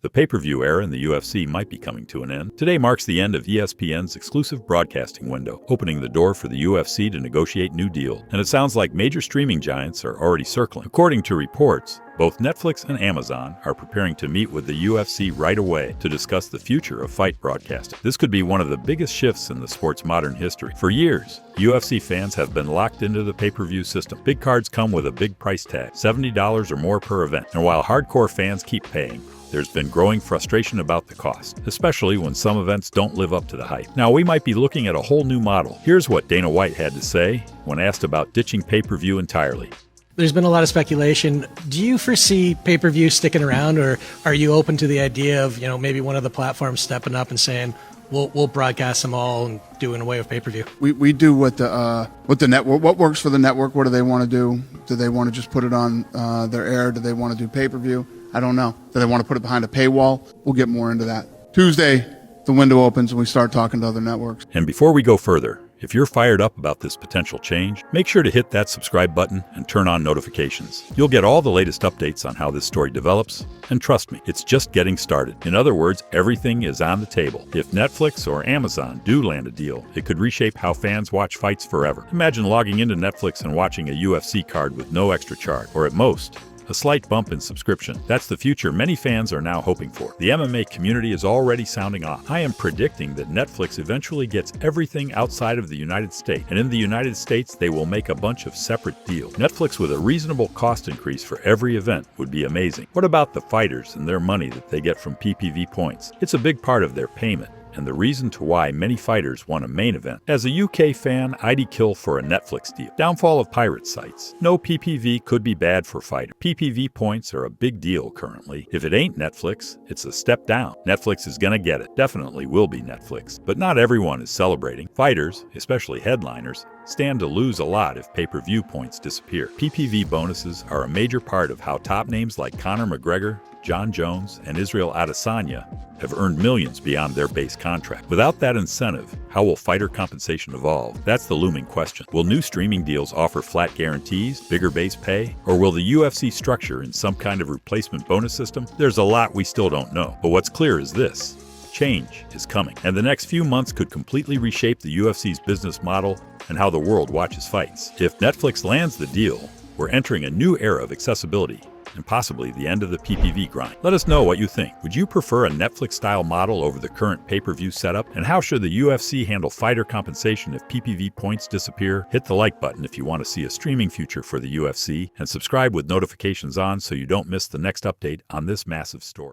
The pay-per-view era in the UFC might be coming to an end. Today marks the end of ESPN's exclusive broadcasting window, opening the door for the UFC to negotiate new deals. And it sounds like major streaming giants are already circling. According to reports, both Netflix and Amazon are preparing to meet with the UFC right away to discuss the future of fight broadcasting. This could be one of the biggest shifts in the sport's modern history. For years, UFC fans have been locked into the pay-per-view system. Big cards come with a big price tag, $70 or more per event. And while hardcore fans keep paying, there's been growing frustration about the cost, especially when some events don't live up to the hype. Now, we might be looking at a whole new model. Here's what Dana White had to say when asked about ditching pay-per-view entirely. There's been a lot of speculation. Do you foresee pay-per-view sticking around, or are you open to the idea of, maybe one of the platforms stepping up and saying, we'll broadcast them all and do in a way of pay-per-view? We do what the network, what works for the network. What do they want to do? Do they want to just put it on their air? Do they want to do pay-per-view? I don't know. Do they want to put it behind a paywall? We'll get more into that. Tuesday, the window opens and we start talking to other networks. And before we go further, if you're fired up about this potential change, make sure to hit that subscribe button and turn on notifications. You'll get all the latest updates on how this story develops, and trust me, it's just getting started. In other words, everything is on the table. If Netflix or Amazon do land a deal, it could reshape how fans watch fights forever. Imagine logging into Netflix and watching a UFC card with no extra charge, or at most, a slight bump in subscription. That's the future many fans are now hoping for. The MMA community is already sounding off. I am predicting that Netflix eventually gets everything outside of the United States, and in the United States, they will make a bunch of separate deals. Netflix with a reasonable cost increase for every event would be amazing. What about the fighters and their money that they get from PPV points? It's a big part of their payment, and the reason to why many fighters want a main event. As a UK fan, I'd kill for a Netflix deal. Downfall of pirate sites. No PPV could be bad for fighters. PPV points are a big deal currently. If it ain't Netflix, it's a step down. Netflix is gonna get it. Definitely will be Netflix. But not everyone is celebrating. Fighters, especially headliners, stand to lose a lot if pay-per-view points disappear. PPV bonuses are a major part of how top names like Conor McGregor, John Jones, and Israel Adesanya have earned millions beyond their base contract. Without that incentive, how will fighter compensation evolve? That's the looming question. Will new streaming deals offer flat guarantees, bigger base pay, or will the UFC structure in some kind of replacement bonus system? There's a lot we still don't know, but what's clear is this: change is coming, and the next few months could completely reshape the UFC's business model and how the world watches fights. If Netflix lands the deal, we're entering a new era of accessibility and possibly the end of the PPV grind. Let us know what you think. Would you prefer a Netflix-style model over the current pay-per-view setup? And how should the UFC handle fighter compensation if PPV points disappear? Hit the like button if you want to see a streaming future for the UFC, and subscribe with notifications on so you don't miss the next update on this massive story.